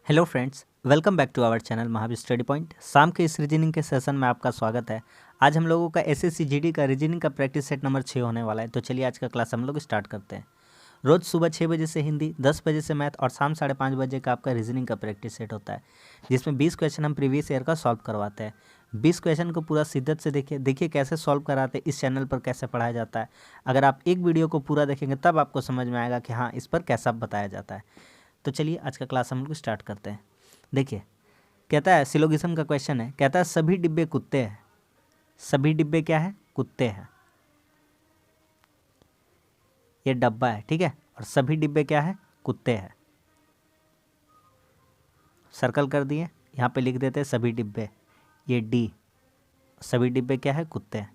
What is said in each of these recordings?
Hello friends, welcome back to our channel Mahavir study point. शाम के इस रीजनिंग के सेशन में आपका स्वागत है। आज हम लोगों का एसएससी जीडी का रीजनिंग का प्रैक्टिस सेट नंबर 6 होने वाला है। तो चलिए आज का क्लास हम लोग स्टार्ट करते हैं। रोज़ सुबह 6 बजे से हिंदी, 10 बजे से मैथ और शाम 5:30 बजे का आपका रीजनिंग का प्रैक्टिस सेट होता है, जिसमें 20 क्वेश्चन हम प्रीवियस ईयर का सॉल्व करवाते हैं। 20 क्वेश्चन को पूरा शिद्दत से देखिए कैसे सॉल्व कराते हैं, इस चैनल पर कैसे पढ़ाया जाता है। अगर आप एक वीडियो को पूरा देखेंगे तब आपको समझ में आएगा कि हाँ, इस पर कैसा बताया जाता है। तो चलिए आज का क्लास हम लोग स्टार्ट करते हैं। देखिए, कहता है सिलोगिज्म का क्वेश्चन है। कहता है सभी डिब्बे कुत्ते हैं। सभी डिब्बे क्या है? कुत्ते हैं। ये डब्बा है, ठीक है, और सभी डिब्बे क्या है? कुत्ते हैं। सर्कल कर दिए, यहाँ पे लिख देते हैं सभी डिब्बे, ये डी। सभी डिब्बे क्या है? कुत्ते हैं,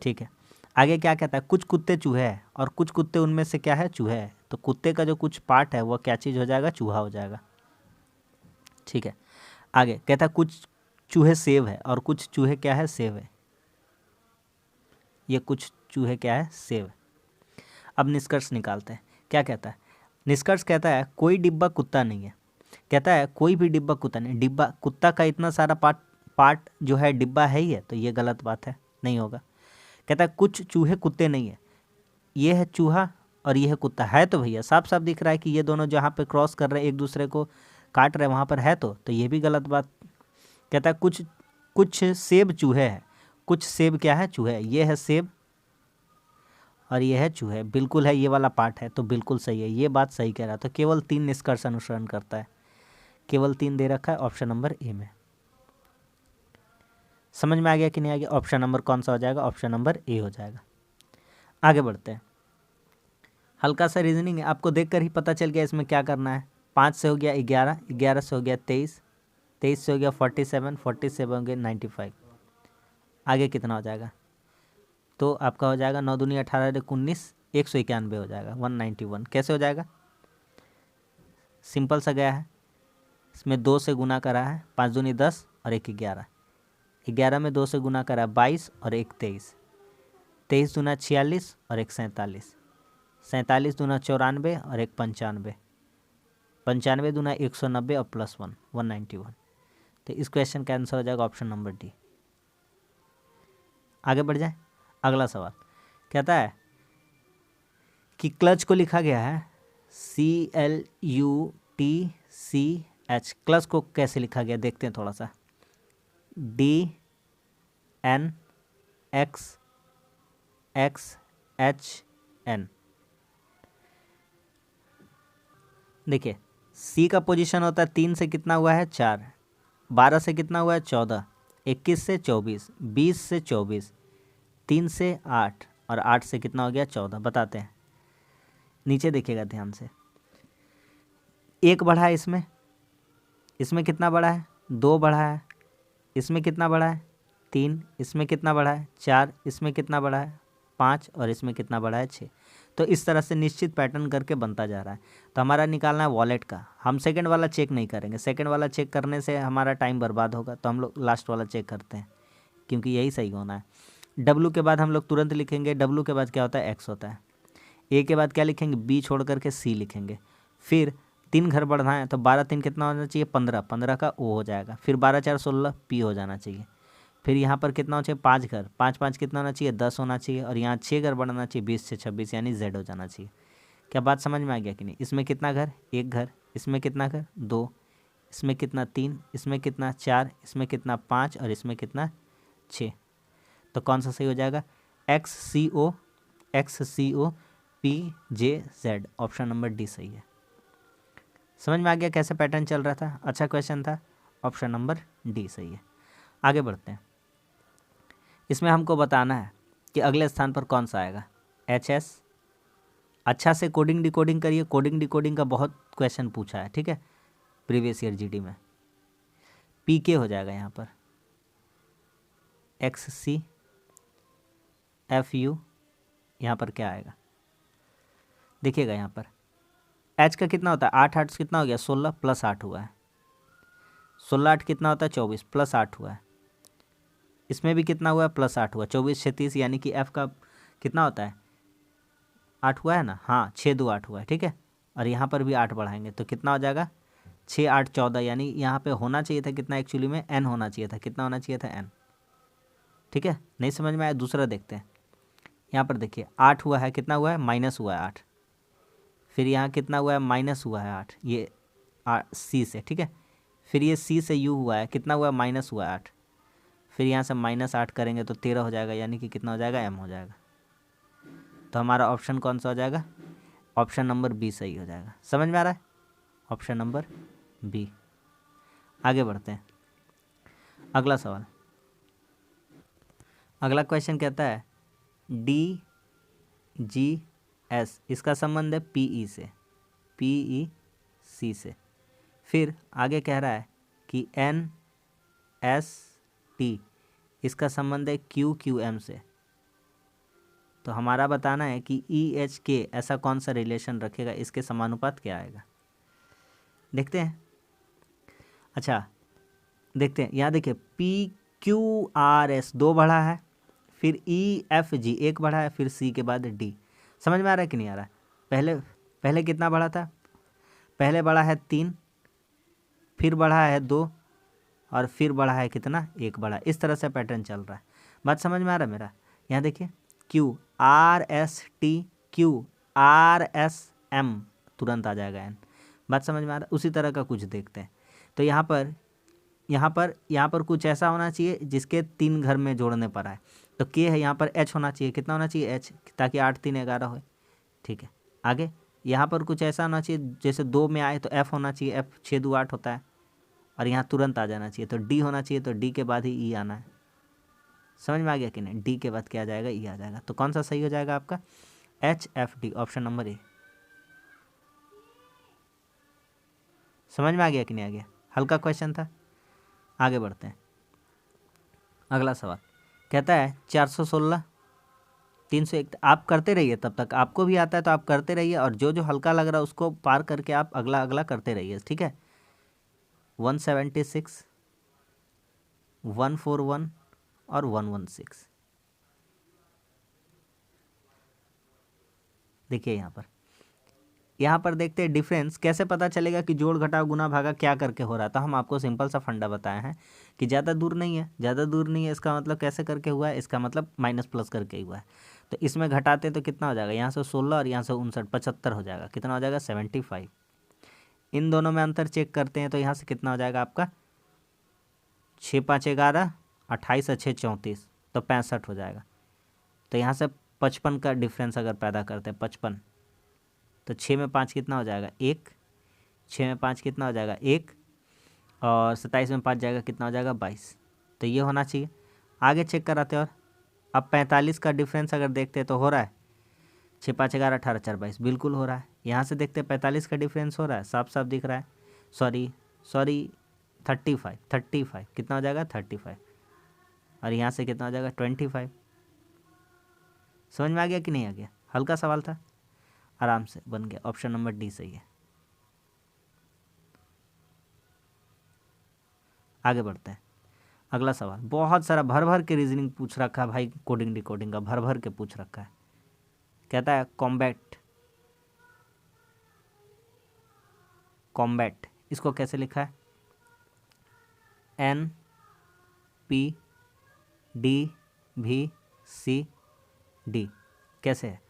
ठीक है। आगे क्या कहता है? कुछ कुत्ते चूहे हैं और कुछ कुत्ते उनमें से क्या है? चूहे है। तो कुत्ते का जो कुछ पार्ट है वह क्या चीज़ हो जाएगा? चूहा हो जाएगा, ठीक है। आगे कहता है कुछ चूहे सेब है और कुछ चूहे क्या है? सेब है। ये कुछ चूहे क्या है? सेब है। अब निष्कर्ष निकालते हैं। क्या कहता है? निष्कर्ष कहता है कोई डिब्बा कुत्ता नहीं है। कहता है कोई भी डिब्बा कुत्ता नहीं। डिब्बा कुत्ता का इतना सारा पार्ट जो है डिब्बा है ही है, तो ये गलत बात है, नहीं होगा। कहता है कुछ चूहे कुत्ते नहीं है। ये है चूहा और ये है कुत्ता, है तो भैया साफ साफ दिख रहा है कि ये दोनों जहाँ पे क्रॉस कर रहे हैं, एक दूसरे को काट रहे हैं, वहाँ पर है तो ये भी गलत बात। कहता है कुछ सेब चूहे हैं। कुछ सेब क्या है? चूहे। ये है सेब और ये है चूहे, बिल्कुल है, ये वाला पार्ट है, तो बिल्कुल सही है, ये बात सही कह रहा। तो केवल 3 निष्कर्ष अनुसरण करता है, केवल 3 दे रखा है ऑप्शन नंबर ए में। समझ में आ गया कि नहीं आ गया? ऑप्शन नंबर कौन सा हो जाएगा? ऑप्शन नंबर ए हो जाएगा। आगे बढ़ते हैं। हल्का सा रीजनिंग है, आपको देखकर ही पता चल गया इसमें क्या करना है। 5 से हो गया 11, 11 से हो गया 23, 23 से हो गया 47, 47 हो गया 95। आगे कितना हो जाएगा? तो आपका हो जाएगा 9 दूनी 18 19, 191 हो जाएगा, 191। कैसे हो जाएगा? सिंपल सा गया है, इसमें 2 से गुना करा है, 5 दूनी 10 और 1 11, 11 में 2 से गुना करा 22 और 1 23, 23 दूना 46 और 1 47, 47 दूना 94 और 1 95, 95 दूना 190 और प्लस 1 191। तो इस क्वेश्चन का आंसर हो जाएगा ऑप्शन नंबर डी। आगे बढ़ जाए। अगला सवाल कहता है कि क्लच को लिखा गया है CLUTCH। क्लच को कैसे लिखा गया देखते हैं थोड़ा सा। DNXXHN। देखिए, सी का पोजीशन होता है 3 से कितना हुआ है? 4, 12 से कितना हुआ है? 14, 21 से 24, 20 से 24, 3 से 8 और 8 से कितना हो गया? 14। बताते हैं, नीचे देखिएगा ध्यान से। 1 बढ़ा है इसमें, इसमें कितना बढ़ा है? 2 बढ़ा है, इसमें कितना बढ़ा है? 3, इसमें कितना बढ़ा है? 4, इसमें कितना बढ़ा है? 5 और इसमें कितना बढ़ा है? 6। तो इस तरह से निश्चित पैटर्न करके बनता जा रहा है। तो हमारा निकालना है वॉलेट का। हम सेकंड वाला चेक नहीं करेंगे, सेकंड वाला चेक करने से हमारा टाइम बर्बाद होगा, तो हम लोग लास्ट वाला चेक करते हैं, क्योंकि यही सही होना है। डब्लू के बाद हम लोग तुरंत लिखेंगे, डब्लू के बाद क्या होता है? एक्स होता है। ए के बाद क्या लिखेंगे? बी छोड़ करके सी लिखेंगे। फिर 3 घर बढ़ना है, तो 12 3 कितना होना चाहिए? 15, 15 का ओ हो जाएगा। फिर 12 4 16 पी हो जाना चाहिए। फिर यहाँ पर कितना होना चाहिए? 5 घर, 5 5 कितना होना चाहिए? 10 होना चाहिए। और यहाँ 6 घर बढ़ना चाहिए, 20 से 26 यानी जेड हो जाना चाहिए। क्या बात समझ में आ गया कि नहीं? इसमें कितना घर? 1 घर। इसमें कितना घर? 2। इसमें कितना? 3। इसमें कितना? 4। इसमें कितना? 5 और इसमें कितना? 6। तो कौन सा सही हो जाएगा? XCOPJZ, ऑप्शन नंबर डी सही है। समझ में आ गया कैसे पैटर्न चल रहा था? अच्छा क्वेश्चन था, ऑप्शन नंबर डी सही है। आगे बढ़ते हैं। इसमें हमको बताना है कि अगले स्थान पर कौन सा आएगा? HS। अच्छा से कोडिंग डिकोडिंग करिए, कोडिंग डिकोडिंग का बहुत क्वेश्चन पूछा है, ठीक है, प्रीवियस ईयर जीडी में। PK हो जाएगा यहाँ पर, XCFU। यहाँ पर क्या आएगा देखिएगा, यहाँ पर H का कितना होता है? 8 8 कितना हो गया? 16 प्लस 8 हुआ है। 16 8 कितना होता है? 24 प्लस 8 हुआ है। इसमें भी कितना हुआ है? प्लस 8 हुआ। 24 36, यानी कि F का कितना होता है? 8 हुआ है ना? हाँ, 6 2 8 हुआ है, ठीक है। और यहाँ पर भी 8 बढ़ाएंगे तो कितना हो जाएगा? 6 8 14, यानी यहाँ पे होना चाहिए था कितना एक्चुअली में, n होना चाहिए था। कितना होना चाहिए था, n। ठीक है, नहीं समझ में आया, दूसरा देखते हैं। यहाँ पर देखिए 8 हुआ है, कितना हुआ है, माइनस हुआ है 8। फिर यहाँ कितना हुआ है, माइनस हुआ है 8, ये सी से। ठीक है, फिर ये सी से यू हुआ है, कितना हुआ है, माइनस हुआ है 8। फिर यहाँ से -8 करेंगे तो 13 हो जाएगा, यानी कि कितना हो जाएगा, m हो जाएगा। तो हमारा ऑप्शन कौन सा हो जाएगा, ऑप्शन नंबर बी सही हो जाएगा। समझ में आ रहा है, ऑप्शन नंबर बी। आगे बढ़ते हैं, अगला सवाल। अगला क्वेश्चन कहता है DGS, इसका संबंध है PE से, PEC से। फिर आगे कह रहा है कि NST, इसका संबंध है QQM से। तो हमारा बताना है कि EHK ऐसा कौन सा रिलेशन रखेगा, इसके समानुपात क्या आएगा, देखते हैं। अच्छा देखते हैं, यहाँ देखिए PQRS 2 बढ़ा है, फिर EFG 1 बढ़ा है, फिर C के बाद D। समझ में आ रहा है कि नहीं आ रहा है, पहले कितना बढ़ा था, पहले बढ़ा है 3, फिर बढ़ा है 2, और फिर बढ़ा है कितना, 1 बढ़ा। इस तरह से पैटर्न चल रहा है। बात समझ में आ रहा है मेरा। यहाँ देखिए QRST QRSM, तुरंत आ जाएगा n। बात समझ में आ रहा है। उसी तरह का कुछ देखते हैं। तो यहाँ पर कुछ ऐसा होना चाहिए जिसके 3 घर में जोड़ने पर आए। तो K है, यहाँ पर H होना चाहिए, कितना होना चाहिए, H, ताकि 8 3 11 हो। ठीक है, आगे यहाँ पर कुछ ऐसा होना चाहिए जैसे 2 में आए तो F होना चाहिए, F 6 2 8 होता है, और यहाँ तुरंत आ जाना चाहिए। तो D होना चाहिए, तो D के बाद ही E आना है। समझ में आ गया कि नहीं, D के बाद क्या आ जाएगा, E आ जाएगा। तो कौन सा सही हो जाएगा आपका, HFD, ऑप्शन नंबर ए। समझ में आ गया कि नहीं आ गया, हल्का क्वेश्चन था। आगे बढ़ते हैं, अगला सवाल कहता है 416 301। आप करते रहिए, तब तक आपको भी आता है तो आप करते रहिए, और जो जो हल्का लग रहा है उसको पार करके आप अगला अगला करते रहिए। ठीक है, 176 141 और 116। देखिए यहाँ पर देखते हैं डिफरेंस कैसे पता चलेगा कि जोड़ घटाव गुना भागा क्या करके हो रहा है। तो हम आपको सिंपल सा फंडा बताए हैं कि ज़्यादा दूर नहीं है, ज़्यादा दूर नहीं है, इसका मतलब कैसे करके हुआ है, इसका मतलब माइनस प्लस करके हुआ है। तो इसमें घटाते तो कितना हो जाएगा, यहाँ से 16 और यहाँ से 59, 75 हो जाएगा। कितना हो जाएगा, 75। इन दोनों में अंतर चेक करते हैं, तो यहाँ से कितना हो जाएगा आपका, 6 5 11, 28 और 6 34, तो 65 हो जाएगा। तो यहाँ से 55 का डिफरेंस अगर पैदा करते हैं, 55, तो 6 में 5 कितना हो जाएगा, 1, 6 में 5 कितना हो जाएगा, 1, और 27 में 5 जाएगा, कितना हो जाएगा, 22। तो ये होना चाहिए। आगे चेक कराते हैं, और अब 45 का डिफरेंस अगर देखते हैं तो हो रहा है, 6 5 11 18 4 22, बिल्कुल हो रहा है। यहाँ से देखते हैं 45 का डिफरेंस हो रहा है, साफ साफ दिख रहा है। सॉरी 35 कितना हो जाएगा, 35, और यहाँ से कितना हो जाएगा, 25। समझ में आ गया कि नहीं आ गया, हल्का सवाल था, आराम से बन गया। ऑप्शन नंबर डी सही है। आगे बढ़ते हैं, अगला सवाल। बहुत सारा भर भर के रीजनिंग पूछ रखा है भाई, कोडिंग डिकोडिंग का भर भर के पूछ रखा है। कहता है कॉम्बैट, इसको कैसे लिखा है, NPDVCD, कैसे है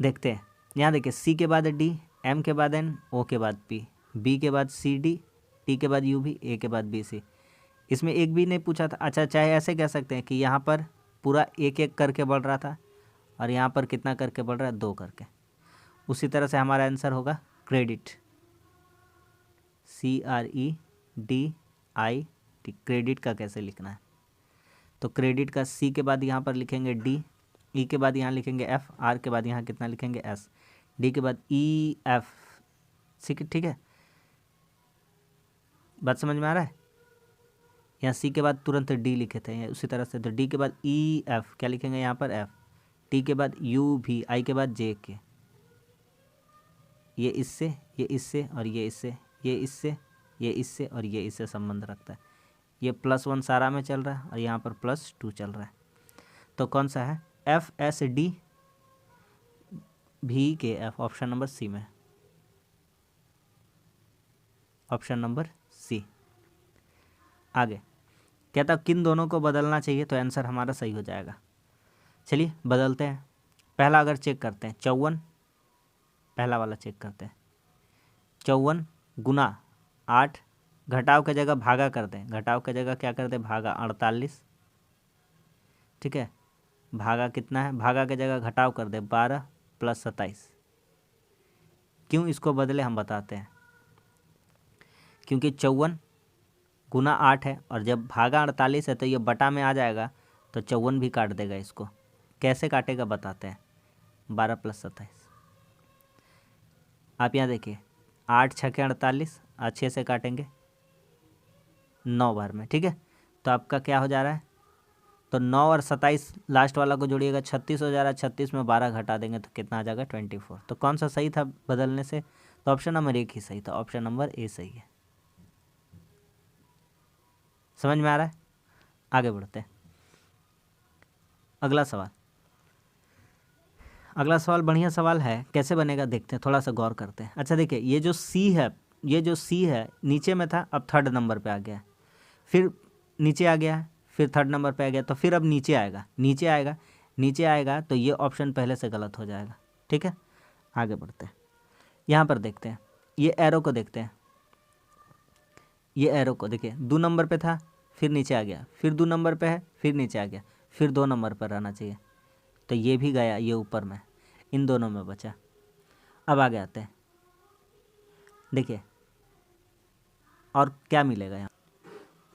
देखते हैं। यहाँ देखिए C के बाद D, M के बाद N, O के बाद P, B के बाद CD, T के बाद UV, A के बाद BC। इसमें एक भी नहीं पूछा था। अच्छा, चाहे ऐसे कह सकते हैं कि यहाँ पर पूरा एक एक करके बढ़ रहा था, और यहाँ पर कितना करके बढ़ रहा है, 2 करके। उसी तरह से हमारा आंसर होगा क्रेडिट, CREDIT, क्रेडिट का कैसे लिखना है। तो क्रेडिट का C के बाद यहाँ पर लिखेंगे D, E के बाद यहाँ लिखेंगे F, R के बाद यहाँ कितना लिखेंगे S, D के बाद EF। ठीक है, बात समझ में आ रहा है। यहाँ C के बाद तुरंत D लिखे थे, उसी तरह से तो D के बाद EF क्या लिखेंगे यहाँ पर F, T के बाद UV, I के बाद JK। ये इससे, ये इससे, और ये इससे, ये इससे, ये इससे, और ये इससे संबंध रखता है। ये +1 सारा में चल रहा है, और यहाँ पर +2 चल रहा है। तो कौन सा है, FSD VKF, option number C में। Option number C. आगे कहता किन दोनों को बदलना चाहिए, तो आंसर हमारा सही हो जाएगा। चलिए बदलते हैं। पहला अगर चेक करते हैं 54, पहला वाला चेक करते हैं 54 गुना 8, घटाव की जगह भागा कर दें, घटाव की जगह क्या कर दें भागा 48, ठीक है। भागा कितना है, भागा की जगह घटाव कर दे 12 + 27। क्यों इसको बदले हम बताते हैं, क्योंकि 54 गुना 8 है और जब भागा 48 है तो ये बटा में आ जाएगा, तो 54 भी काट देगा इसको। कैसे काटेगा बताते हैं, 12 + 27। आप यहाँ देखिए 8 × 6 = 48, अच्छे से काटेंगे 9 बार में, ठीक है। तो आपका क्या हो जा रहा है, तो 9 और 27 लास्ट वाला को जोड़िएगा 36 हो जा रहा है, 36 में 12 घटा देंगे तो कितना आ जाएगा 24। तो कौन सा सही था बदलने से, तो ऑप्शन नंबर 1 ही सही था, ऑप्शन नंबर ए सही है। समझ में आ रहा है। आगे बढ़ते हैं। अगला सवाल, अगला सवाल बढ़िया सवाल है, कैसे बनेगा देखते हैं, थोड़ा सा गौर करते हैं। अच्छा देखिए ये जो सी है, ये जो सी है नीचे में था, अब थर्ड नंबर पे आ गया है, फिर नीचे आ गया है, फिर थर्ड नंबर पे आ गया, तो फिर अब नीचे आएगा, नीचे आएगा, नीचे आएगा, तो ये ऑप्शन पहले से गलत हो जाएगा, ठीक है। आगे बढ़ते हैं, यहाँ पर देखते हैं, ये एरो को देखते हैं, ये एरो को देखिए 2 नंबर पे था, फिर नीचे आ गया, फिर 2 नंबर पे है, फिर नीचे आ गया, फिर 2 नंबर पर रहना चाहिए, तो ये भी गया, ये ऊपर में, इन दोनों में बचा। अब आगे आते हैं, देखिए और क्या मिलेगा यहाँ।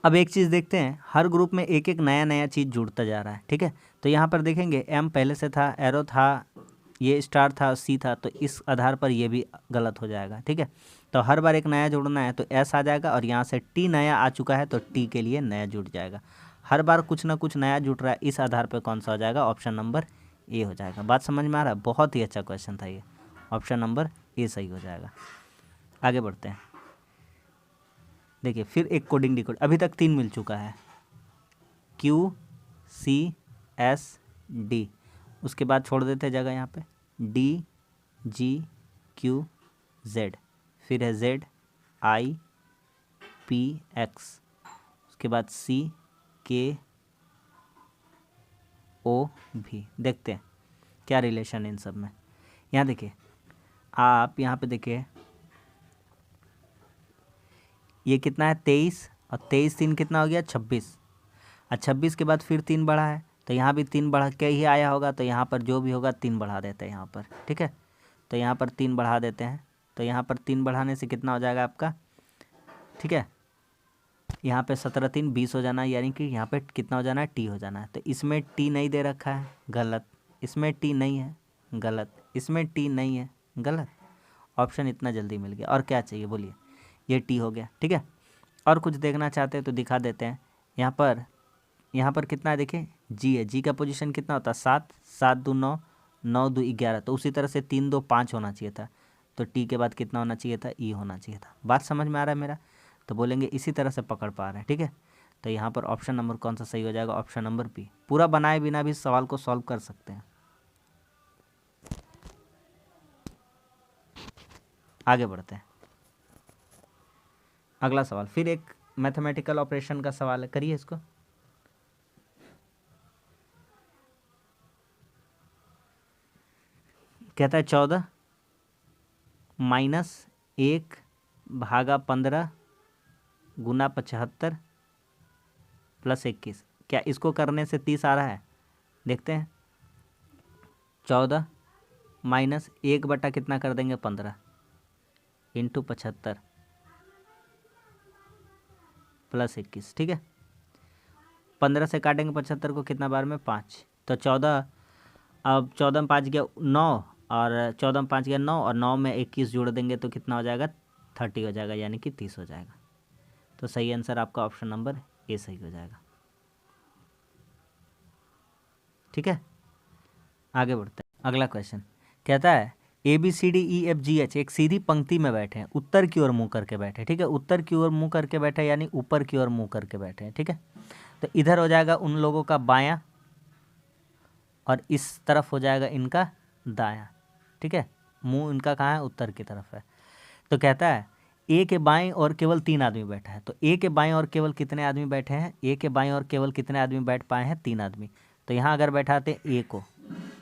अब एक चीज़ देखते हैं, हर ग्रुप में एक एक नया नया चीज़ जुड़ता जा रहा है, ठीक है। तो यहाँ पर देखेंगे एम पहले से था, एरो था, ये स्टार था, सी था, तो इस आधार पर ये भी गलत हो जाएगा, ठीक है। तो हर बार एक नया जुड़ना है तो एस आ जाएगा, और यहाँ से टी नया आ चुका है तो टी के लिए नया जुड़ जाएगा। हर बार कुछ ना कुछ नया जुड़ रहा है, इस आधार पर कौन सा हो जाएगा, ऑप्शन नंबर ए हो जाएगा। बात समझ में आ रहा है, बहुत ही अच्छा क्वेश्चन था ये, ऑप्शन नंबर ए सही हो जाएगा। आगे बढ़ते हैं, देखिए फिर एक कोडिंग डिकोड, अभी तक 3 मिल चुका है, क्यू सी एस डी, उसके बाद छोड़ देते हैं जगह यहाँ पे डी जी क्यू जेड, फिर है जेड आई पी एक्स, उसके बाद सी के ओ भी। देखते हैं क्या रिलेशन है इन सब में। यहाँ देखिए, आप यहाँ पे देखिए ये कितना है 23, और 23 3 कितना हो गया 26, और 26 के बाद फिर 3 बढ़ा है, तो यहाँ भी 3 बढ़ा के ही आया होगा, तो यहाँ पर जो भी होगा 3 बढ़ा देते हैं यहाँ पर, ठीक है। तो यहाँ पर 3 बढ़ा देते हैं, तो यहाँ पर 3 बढ़ाने से कितना हो जाएगा आपका, ठीक है। यहाँ पे 17 3 20 हो जाना है, यानी कि यहाँ पे कितना हो जाना है टी हो जाना है। तो इसमें टी नहीं दे रखा है, गलत, इसमें टी नहीं है, गलत, इसमें टी नहीं है, गलत। ऑप्शन इतना जल्दी मिल गया, और क्या चाहिए बोलिए, ये टी हो गया, ठीक है। और कुछ देखना चाहते हैं तो दिखा देते हैं। यहाँ पर कितना है देखिए, जी है, जी का पोजीशन कितना होता है 7, 7 2 9, 9 2 11, तो उसी तरह से 3 2 5 होना चाहिए था, तो टी के बाद कितना होना चाहिए था, ई होना चाहिए था। बात समझ में आ रहा है मेरा, तो बोलेंगे इसी तरह से पकड़ पा रहे हैं, ठीक है। तो यहाँ पर ऑप्शन नंबर कौन सा सही हो जाएगा, ऑप्शन नंबर बी। पूरा बनाए बिना भी सवाल को सॉल्व कर सकते हैं। आगे बढ़ते हैं, अगला सवाल फिर एक मैथमेटिकल ऑपरेशन का सवाल है, करिए इसको। कहता है 14 - 1 भागा 15 गुना 75 + 21। क्या इसको करने से 30 आ रहा है, देखते हैं। 14 - 1 बटा कितना कर देंगे 15 इंटू 75 + 21, ठीक है। 15 से काटेंगे 75 को कितना बार में 5, तो 14, अब 14 में 5 गया 9, और 14 में 5 गया 9, और 9 में 21 जोड़ देंगे तो कितना हो जाएगा 30 हो जाएगा, यानी कि 30 हो जाएगा। तो सही आंसर आपका ऑप्शन नंबर ए सही हो जाएगा, ठीक है। आगे बढ़ते हैं, अगला क्वेश्चन कहता है A B C D E F G H एक सीधी पंक्ति में बैठे हैं, उत्तर की ओर मुंह करके बैठे, ठीक है। उत्तर की ओर मुंह करके बैठे यानी ऊपर की ओर मुंह करके बैठे हैं, ठीक है। तो इधर हो जाएगा उन लोगों का बायां, और इस तरफ हो जाएगा इनका दायां, ठीक है। मुंह इनका कहाँ है, उत्तर की तरफ है। तो कहता है ए के बाएं और केवल 3 आदमी बैठा है, तो ए के बाएं और केवल कितने आदमी बैठे हैं, ए के बाएं और केवल कितने आदमी बैठ पाए हैं, 3 आदमी। तो यहाँ अगर बैठाते ए को,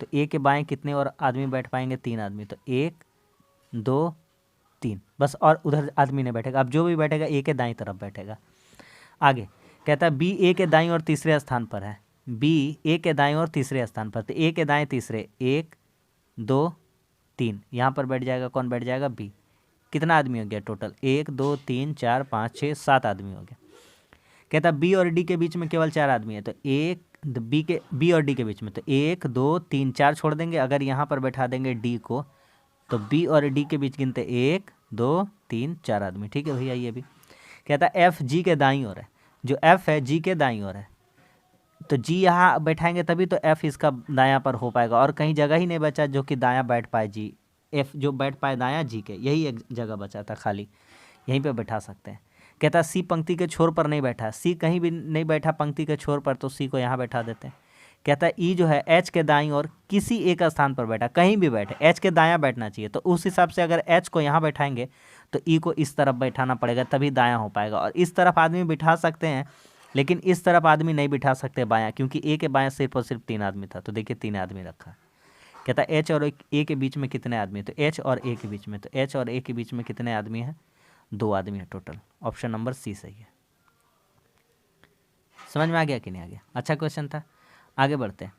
तो ए के बाएं कितने और आदमी बैठ पाएंगे, 3 आदमी। तो 1 2 3 बस, और उधर आदमी नहीं बैठेगा। अब जो भी बैठेगा ए के दाईं तरफ बैठेगा। आगे कहता है बी ए के दाईं और तीसरे स्थान पर है, बी ए के दाईं और तीसरे स्थान पर, तो ए के दाएं तीसरे, 1 2 3 यहाँ पर बैठ जाएगा, कौन बैठ जाएगा, बी। कितना आदमी हो गया टोटल, 1 2 3 4 5 6 7 आदमी हो गया। कहता बी और डी के बीच में केवल 4 आदमी है, तो बी और डी के बीच में, तो 1 2 3 4 छोड़ देंगे। अगर यहाँ पर बैठा देंगे डी को, तो बी और डी के बीच गिनते 1 2 3 4 आदमी। ठीक है भैया, ये भी। कहता एफ जी के दाईं ओर है, जो एफ है जी के दाईं ओर है, तो जी यहाँ बैठाएंगे तभी तो एफ इसका दायां पर हो पाएगा, और कहीं जगह ही नहीं बचा जो कि दायां बैठ पाए जी, एफ जो बैठ पाए दायां जी के, यही एक जगह बचा था खाली, यहीं पे बैठा सकते हैं। कहता सी पंक्ति के छोर पर नहीं बैठा, सी कहीं भी नहीं बैठा पंक्ति के छोर पर, तो सी को यहाँ बैठा देते हैं। कहता है ई जो है एच के दाईं और किसी एक स्थान पर बैठा, कहीं भी बैठे, एच के दायां बैठना चाहिए, तो उस हिसाब से अगर एच को यहाँ बैठाएंगे तो ई को इस तरफ बैठाना पड़ेगा, तभी दायां हो पाएगा। और इस तरफ आदमी बिठा सकते हैं, लेकिन इस तरफ आदमी नहीं बिठा सकते बायां, क्योंकि ए के बायां सिर्फ और सिर्फ 3 आदमी था। तो देखिए 3 आदमी रखा। कहता है एच और ए के बीच में कितने आदमी, तो एच और ए के बीच में, तो एच और ए के बीच में कितने आदमी हैं, 2 आदमी है टोटल। ऑप्शन नंबर सी सही है। समझ में आ गया कि नहीं आ गया? अच्छा क्वेश्चन था। आगे बढ़ते हैं,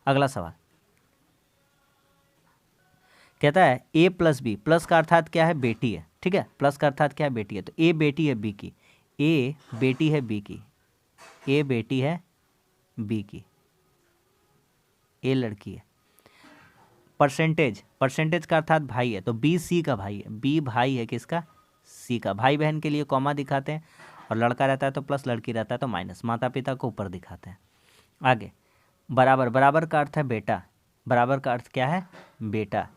अगला सवाल। कहता है ए प्लस बी, प्लस का अर्थात क्या है, बेटी है। ठीक है, प्लस का अर्थात क्या है, बेटी है। तो ए बेटी है बी की, ए बेटी है बी की, ए बेटी है बी की, ए लड़की है। परसेंटेज, परसेंटेज का अर्थात भाई है, तो बी सी का भाई है, बी भाई है किसका, सी का। भाई बहन के लिए कॉमा दिखाते हैं, और लड़का रहता है तो प्लस, लड़की रहता है तो माइनस, माता पिता को ऊपर दिखाते हैं। आगे बराबर, बराबर का अर्थ है बेटा, बराबर का अर्थ क्या है, बेटा।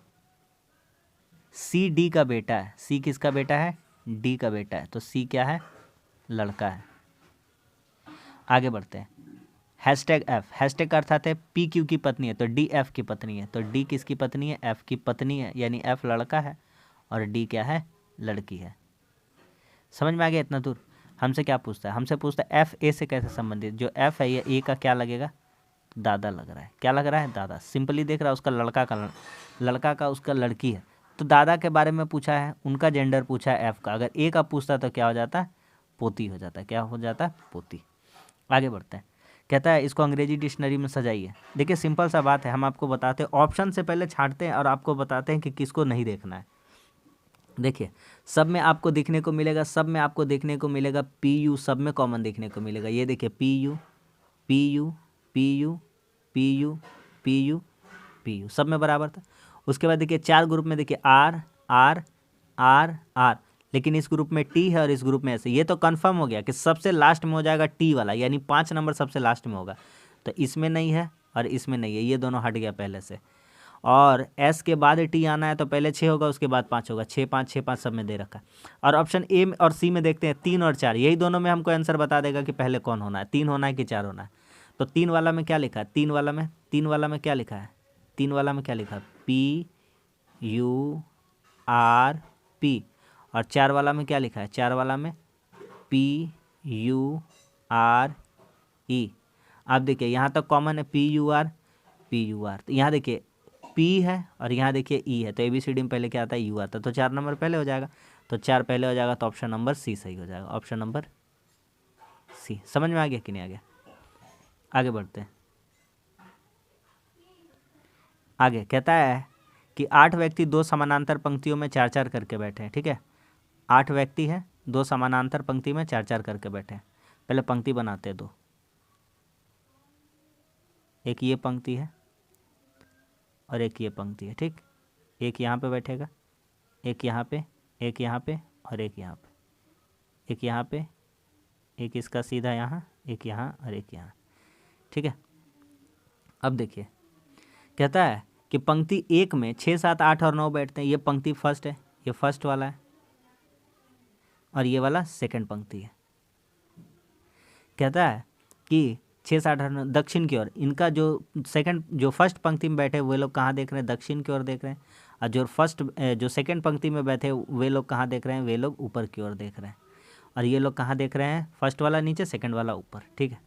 सी डी का बेटा है, सी किसका बेटा है, डी का बेटा है, तो सी क्या है, लड़का है। आगे बढ़ते हैं, हैशटैग एफ, हैशटैग का अर्थात है पी क्यू की पत्नी है, तो डी एफ की पत्नी है, तो डी किसकी पत्नी है, एफ की पत्नी है, यानी एफ लड़का है और डी क्या है, लड़की है। समझ में आ गया इतना दूर? हमसे क्या पूछता है, हमसे पूछता है एफ ए से कैसे संबंधित, जो एफ है ये ए का क्या लगेगा, दादा लग रहा है। क्या लग रहा है, दादा। सिंपली देख रहा है उसका लड़का का उसका लड़की है, तो दादा के बारे में पूछा है, उनका जेंडर पूछा है एफ का। अगर ए का पूछता तो क्या हो जाता है, पोती हो जाता है। क्या हो जाता है, पोती। आगे बढ़ते हैं, कहता है इसको अंग्रेजी डिक्शनरी में सजाइए। देखिए सिंपल सा बात है, हम आपको बताते हैं, ऑप्शन से पहले छांटते हैं और आपको बताते हैं कि किसको नहीं देखना है। देखिए सब में आपको देखने को मिलेगा, सब में आपको देखने को मिलेगा पी यू, सब में कॉमन देखने को मिलेगा। ये देखिए P U P U P U P U P U P U, सब में बराबर था। उसके बाद देखिए 4 ग्रुप में देखिए आर आर आर आर, लेकिन इस ग्रुप में टी है और इस ग्रुप में ऐसे। ये तो कंफर्म हो गया कि सबसे लास्ट में हो जाएगा टी वाला, यानी 5 नंबर सबसे लास्ट में होगा। तो इसमें नहीं है और इसमें नहीं है, ये दोनों हट गया पहले से। और एस के बाद टी आना है तो पहले 6 होगा, उसके बाद 5 होगा। 6 5 6 5 सब में दे रखा है। और ऑप्शन ए और सी में देखते हैं 3 और 4, यही दोनों में हमको आंसर बता देगा कि पहले कौन होना है, 3 होना है कि 4 होना है। तो 3 वाला में क्या लिखा है, 3 वाला में क्या लिखा है, 3 वाला में क्या लिखा है, पी यू आर पी। और 4 वाला में क्या लिखा है, 4 वाला में पी यू आर ई। आप देखिए यहाँ तक कॉमन है पी यू आर। तो यहाँ देखिए पी है और यहाँ देखिए ई है, तो ABCD में पहले क्या आता है, यू आता है, तो 4 नंबर पहले हो जाएगा। तो 4 पहले हो जाएगा, तो ऑप्शन नंबर सी सही हो जाएगा, ऑप्शन नंबर सी। समझ में आ गया कि नहीं आ गया? आगे बढ़ते हैं। आगे कहता है कि 8 व्यक्ति 2 समानांतर पंक्तियों में 4-4 करके बैठे हैं। ठीक है, 8 व्यक्ति हैं, 2 समानांतर पंक्ति में 4-4 करके बैठे हैं। पहले पंक्ति बनाते हैं 2, एक ये पंक्ति है और एक ये पंक्ति है। ठीक, एक यहाँ पे बैठेगा, एक यहाँ पे, एक यहाँ पे और एक यहाँ पे, एक यहाँ पे, एक इसका सीधा यहाँ, एक यहाँ और एक यहाँ। ठीक है, अब देखिए कहता है कि पंक्ति 1 में 6 7 8 और 9 बैठते हैं। ये पंक्ति फर्स्ट है, ये फर्स्ट वाला है, और ये वाला सेकंड पंक्ति है। कहता है कि 6 7 8 9 दक्षिण की ओर, इनका जो सेकंड जो फर्स्ट पंक्ति में बैठे वो लोग कहाँ देख रहे हैं, दक्षिण की ओर देख रहे हैं। और जो सेकंड पंक्ति में बैठे वे लोग कहाँ देख रहे हैं, वे लोग ऊपर की ओर देख रहे हैं। और ये लोग कहाँ देख रहे हैं, फर्स्ट वाला नीचे, सेकंड वाला ऊपर। ठीक है,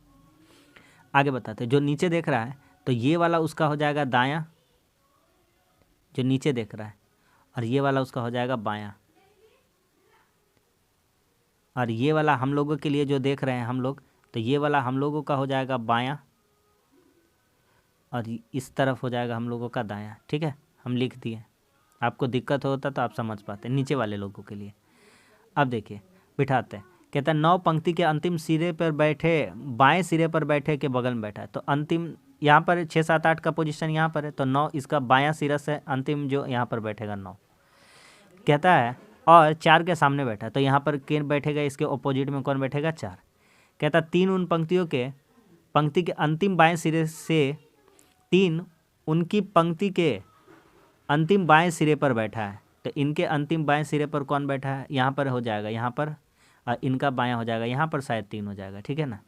आगे बताते हैं। जो नीचे देख रहा है तो ये वाला उसका हो जाएगा दायां, जो नीचे देख रहा है, और ये वाला उसका हो जाएगा बायां। और ये वाला हम लोगों के लिए जो देख रहे हैं हम लोग, तो ये वाला हम लोगों का हो जाएगा बायां, और इस तरफ हो जाएगा हम लोगों का दायां। ठीक है, हम लिख दिए, आपको दिक्कत होता तो आप समझ पाते, नीचे वाले लोगों के लिए। अब देखिए बिठाते हैं, कहता है 9 पंक्ति के अंतिम सिरे पर बैठे, बाएं सिरे पर बैठे के बगल में बैठा है। तो अंतिम यहाँ पर 6, 7, 8 का पोजीशन यहाँ पर है, तो 9 इसका बायां सिरा से अंतिम जो यहाँ पर बैठेगा 9। कहता है और 4 के सामने बैठा है, तो यहाँ पर किन बैठेगा, इसके ऑपोजिट में कौन बैठेगा, 4। कहता 3 उन पंक्ति के अंतिम बाएं सिरे से 3 उनकी पंक्ति के अंतिम बाएं सिरे पर बैठा है। तो इनके अंतिम बाएं सिरे पर कौन बैठा है, यहाँ पर हो जाएगा, यहाँ पर, और इनका बायां हो जाएगा यहाँ पर, शायद 3 हो जाएगा। ठीक है ना।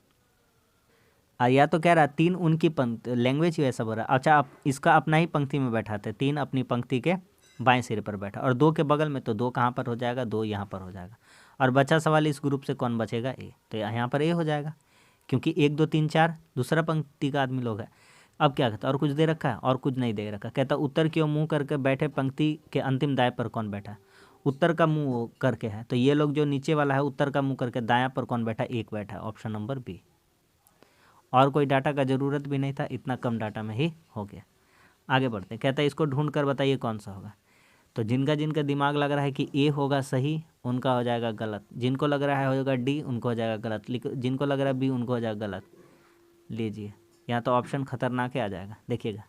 या तो कह रहा है 3 उनकी पंक्ति, लैंग्वेज ही ऐसा बोल रहा है। अच्छा, आप इसका अपना ही पंक्ति में बैठाते, 3 अपनी पंक्ति के बाएं सिरे पर बैठा, और 2 के बगल में, तो 2 कहाँ पर हो जाएगा, 2 यहाँ पर हो जाएगा। और बचा सवाल इस ग्रुप से कौन बचेगा, ए, तो यहाँ पर ए हो जाएगा, क्योंकि 1, 2, 3, 4 दूसरा पंक्ति का आदमी लोग है। अब क्या कहता है, और कुछ दे रखा है, और कुछ नहीं दे रखा। कहता उत्तर की ओर मुँह करके बैठे पंक्ति के अंतिम दाएं पर कौन बैठा है, उत्तर का मुँह करके है, तो ये लोग जो नीचे वाला है उत्तर का मुँह करके, दायां पर कौन बैठा, 1 बैठा है, ऑप्शन नंबर बी। और कोई डाटा का ज़रूरत भी नहीं था, इतना कम डाटा में ही हो गया। आगे बढ़ते हैं, कहता है इसको ढूंढ कर बताइए कौन सा होगा। तो जिनका जिनका दिमाग लग रहा है कि ए होगा सही, उनका हो जाएगा गलत। जिनको लग रहा है होगा डी, उनको हो जाएगा गलत। जिनको लग रहा है बी, उनको हो जाएगा गलत। लीजिए, यहाँ तो ऑप्शन खतरनाक ही आ जाएगा, देखिएगा,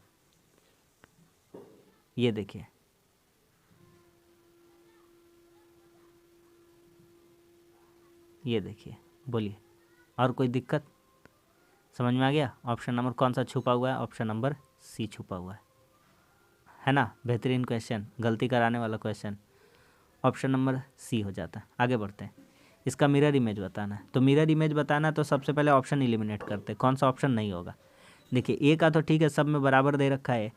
ये देखिए, ये देखिए, बोलिए, और कोई दिक्कत समझ में आ गया। ऑप्शन नंबर कौन सा छुपा हुआ है, ऑप्शन नंबर सी छुपा हुआ है ना। बेहतरीन क्वेश्चन, गलती कराने वाला क्वेश्चन, ऑप्शन नंबर सी हो जाता है। आगे बढ़ते हैं, इसका मिरर इमेज बताना है। तो मिरर इमेज बताना, तो सबसे पहले ऑप्शन एलिमिनेट करते हैं, कौन सा ऑप्शन नहीं होगा। देखिए, ए का तो ठीक है, सब में बराबर दे रखा है।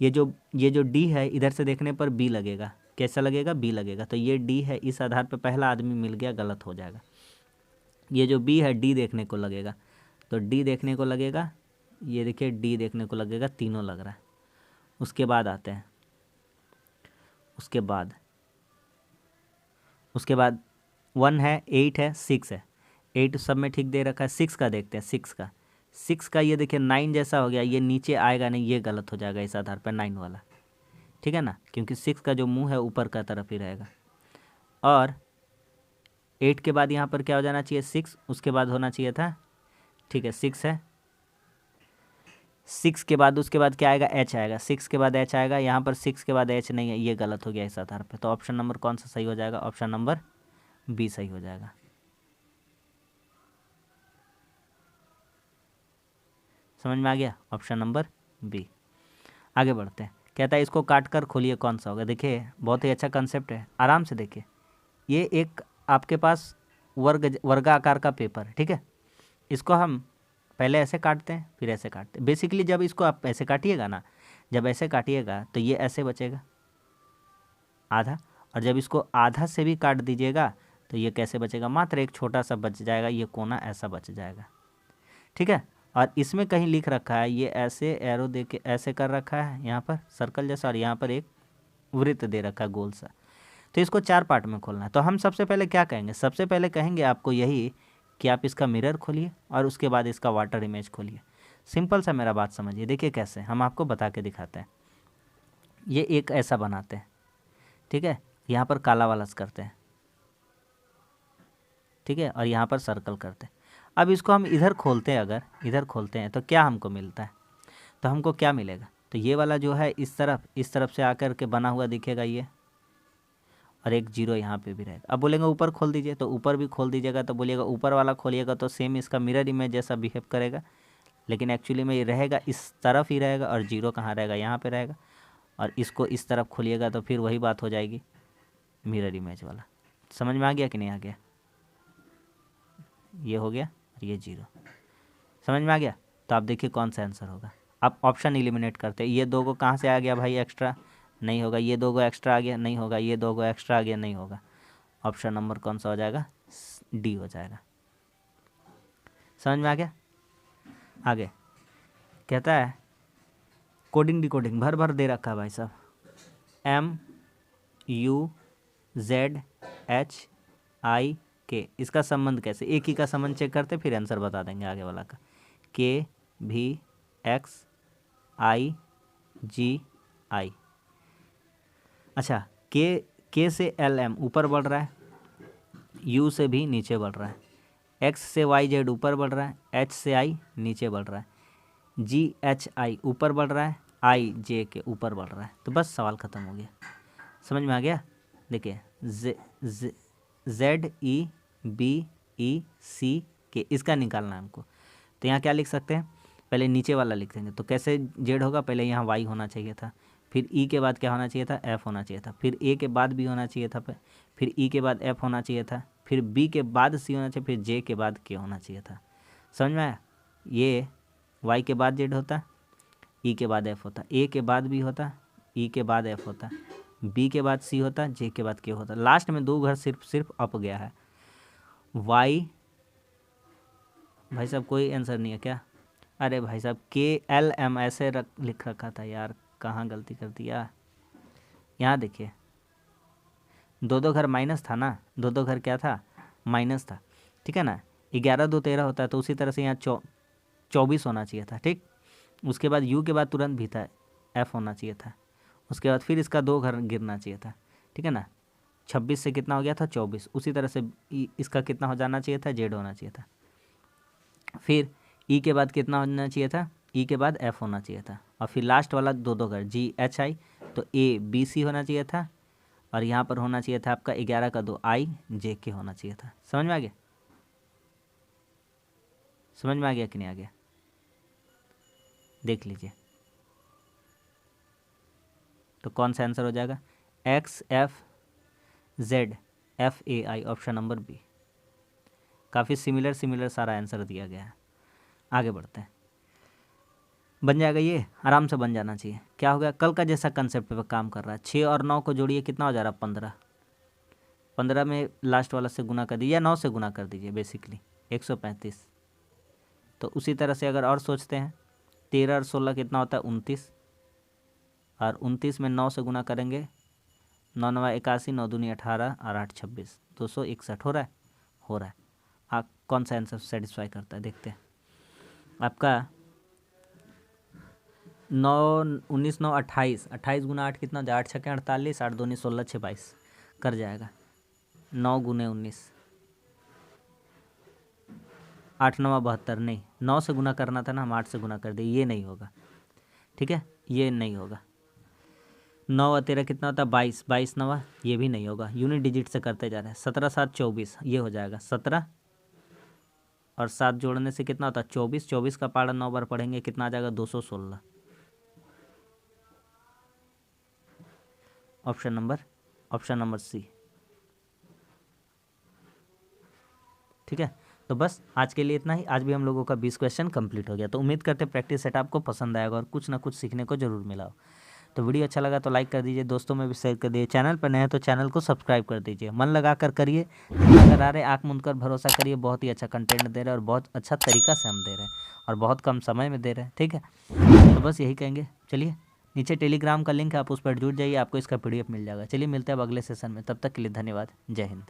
ये जो डी है, इधर से देखने पर बी लगेगा, कैसा लगेगा, बी लगेगा। तो ये डी है, इस आधार पर पहला आदमी मिल गया, गलत हो जाएगा। ये जो बी है, डी देखने को लगेगा, तो डी देखने को लगेगा, ये देखिए डी देखने को लगेगा, तीनों लग रहा है। उसके बाद आते हैं, उसके बाद 1 है, 8 है, 6 है। 8 सब में ठीक दे रखा है। 6 का देखते हैं, 6 का ये देखिए 9 जैसा हो गया, ये नीचे आएगा नहीं, ये गलत हो जाएगा इस आधार पर, 9 वाला। ठीक है ना, क्योंकि 6 का जो मुंह है ऊपर का तरफ ही रहेगा। और 8 के बाद यहाँ पर क्या हो जाना चाहिए, 6, उसके बाद होना चाहिए था, ठीक है 6 है। 6 के बाद उसके बाद क्या आएगा, एच आएगा। 6 के बाद एच आएगा, यहाँ पर 6 के बाद एच नहीं है, ये गलत हो गया इस आधार पे। तो ऑप्शन नंबर कौन सा सही हो जाएगा, ऑप्शन नंबर बी सही हो जाएगा। समझ में आ गया, ऑप्शन नंबर बी। आगे बढ़ते हैं, कहता है इसको काट कर खोलिए कौन सा होगा। देखिए, बहुत ही अच्छा कंसेप्ट है, आराम से देखिए। ये एक आपके पास वर्गाकार का पेपर है, ठीक है। इसको हम पहले ऐसे काटते हैं, फिर ऐसे काटते हैं। बेसिकली जब इसको आप ऐसे काटिएगा ना, जब ऐसे काटिएगा तो ये ऐसे बचेगा आधा, और जब इसको आधा से भी काट दीजिएगा तो ये कैसे बचेगा, मात्र एक छोटा सा बच जाएगा, ये कोना ऐसा बच जाएगा, ठीक है। और इसमें कहीं लिख रखा है, ये ऐसे एरो दे के ऐसे कर रखा है यहाँ पर सर्कल जैसा, और यहाँ पर एक वृत्त दे रखा है गोल सा। तो इसको 4 पार्ट में खोलना है। तो हम सबसे पहले क्या कहेंगे, सबसे पहले कहेंगे आपको यही कि आप इसका मिरर खोलिए और उसके बाद इसका वाटर इमेज खोलिए। सिंपल सा मेरा बात समझिए। देखिए कैसे, हम आपको बता के दिखाते हैं। ये एक ऐसा बनाते हैं, ठीक है, यहाँ पर काला वाला करते हैं, ठीक है, और यहाँ पर सर्कल करते हैं। अब इसको हम इधर खोलते हैं, अगर इधर खोलते हैं तो क्या हमको मिलता है, तो हमको क्या मिलेगा, तो ये वाला जो है इस तरफ से आकर के बना हुआ दिखेगा ये, और एक जीरो यहाँ पे भी रहेगा। अब बोलेंगे ऊपर खोल दीजिए, तो ऊपर भी खोल दीजिएगा, तो बोलिएगा ऊपर वाला खोलिएगा तो सेम इसका मिरर इमेज जैसा बिहेव करेगा, लेकिन एक्चुअली में ये रहेगा इस तरफ ही रहेगा, और जीरो कहाँ रहेगा, यहाँ पे रहेगा। और इसको इस तरफ खोलिएगा तो फिर वही बात हो जाएगी मिरर इमेज वाला। समझ में आ गया कि नहीं आ गया, ये हो गया और ये जीरो, समझ में आ गया। तो आप देखिए कौन सा आंसर होगा। आप ऑप्शन एलिमिनेट करते हैं, ये दो को कहाँ से आ गया भाई एक्स्ट्रा, नहीं होगा। ये 2 गो एक्स्ट्रा आ गया, नहीं होगा। ये 2 गो एक्स्ट्रा आ गया, नहीं होगा। ऑप्शन नंबर कौन सा हो जाएगा? डी हो जाएगा। समझ में आ गया? आगे कहता है कोडिंग डिकोडिंग भर भर दे रखा है भाई साहब। MUZHIK, इसका संबंध कैसे? एक ही का संबंध चेक करते फिर आंसर बता देंगे आगे वाला का। KVXIGI। अच्छा, के से LM ऊपर बढ़ रहा है, U से भी नीचे बढ़ रहा है, X से YZ ऊपर बढ़ रहा है, H से I नीचे बढ़ रहा है, GHI ऊपर बढ़ रहा है, IJ के ऊपर बढ़ रहा है। तो बस सवाल ख़त्म हो गया। समझ में आ गया? देखिए ZEBECK इसका निकालना है हमको। तो यहाँ क्या लिख सकते हैं? पहले नीचे वाला लिख देंगे। तो कैसे जेड होगा? पहले यहाँ Y होना चाहिए था, फिर E के बाद क्या होना चाहिए था? F होना चाहिए था, फिर A के बाद B होना चाहिए था, फिर E के बाद F होना चाहिए था, फिर B के बाद C होना चाहिए, फिर J के बाद K होना चाहिए था। समझ में आया? ये Y के बाद Z होता, E के बाद F होता, A के बाद B होता, E के बाद F होता, B के बाद C होता, J के बाद K होता। लास्ट में 2 घर सिर्फ अप गया है। Y भाई साहब कोई आंसर नहीं है क्या? अरे भाई साहब KLM ऐसे लिख रखा था यार, कहाँ गलती कर दिया। यहाँ देखिए 2 घर माइनस था ना, 2 घर क्या था? माइनस था, ठीक है ना। 11 2 13 होता है, तो उसी तरह से यहाँ 24 होना चाहिए था, ठीक। उसके बाद U के बाद तुरंत भी था F होना चाहिए था, उसके बाद फिर इसका 2 घर गिरना चाहिए था, ठीक है ना। 26 से कितना हो गया था? 24। उसी तरह से इसका कितना हो जाना चाहिए था? Z होना चाहिए था। फिर E के बाद कितना होना चाहिए था? E के बाद F होना चाहिए था। और फिर लास्ट वाला 2 घर GHI, तो ABC होना चाहिए था, और यहाँ पर होना चाहिए था आपका 11 का 2 IJK होना चाहिए था। समझ में आ गया? समझ में आ गया कि नहीं आ गया? देख लीजिए तो कौन सा आंसर हो जाएगा? XFZFAI, option number B। काफ़ी सिमिलर सारा आंसर दिया गया है। आगे बढ़ते हैं। बन जाएगा, ये आराम से बन जाना चाहिए। क्या हो गया? कल का जैसा कंसेप्ट पे काम कर रहा है। 6 और 9 को जोड़िए, कितना हो जा रहा है? 15। 15 में लास्ट वाला से गुना कर दीजिए, या 9 से गुना कर दीजिए, बेसिकली 135। तो उसी तरह से अगर और सोचते हैं, 13 और 16 कितना होता है? 29, और 29 में 9 से गुना करेंगे, 9 9 81, 9 दूनी 18 और 8 26, 261 हो रहा है। हो रहा है। आप कौन सा आंसर सेटिस्फाई करता है? देखते हैं। आपका 9 19 9 28, 28 गुना 8 कितना हो जाए? 8 6 48, 8 दूनी 16 6 22 कर जाएगा। 9 गुने 19, 8 9 72, नहीं 9 से गुना करना था ना, हम 8 से गुना कर दिए, ये नहीं होगा, ठीक है, ये नहीं होगा। 9 और 13 कितना होता है? 22, 22 9, ये भी नहीं होगा। यूनिट डिजिट से करते जा रहे हैं। 17 7 24, ये हो जाएगा। 17 और 7 जोड़ने से कितना होता है? 24, 24 का पारा 9 बार पढ़ेंगे, कितना आ जाएगा? 216। ऑप्शन नंबर C, ठीक है। तो बस आज के लिए इतना ही। आज भी हम लोगों का 20 क्वेश्चन कंप्लीट हो गया। तो उम्मीद करते हैं प्रैक्टिस सेट आपको पसंद आएगा और कुछ ना कुछ सीखने को जरूर मिला हो। तो वीडियो अच्छा लगा तो लाइक कर दीजिए, दोस्तों में भी शेयर कर दीजिए। चैनल पर नए हैं तो चैनल को सब्सक्राइब कर दीजिए। मन लगा कर करिए, अगर आ रहे आँख मूंद कर भरोसा करिए। बहुत ही अच्छा कंटेंट दे रहे हैं और बहुत अच्छा तरीका से हम दे रहे हैं और बहुत कम समय में दे रहे हैं, ठीक है। तो बस यही कहेंगे। चलिए, नीचे टेलीग्राम का लिंक है, आप उस पर जुड़ जाइए, आपको इसका PDF मिल जाएगा। चलिए मिलते हैं अब अगले सेशन में, तब तक के लिए धन्यवाद। जय हिंद।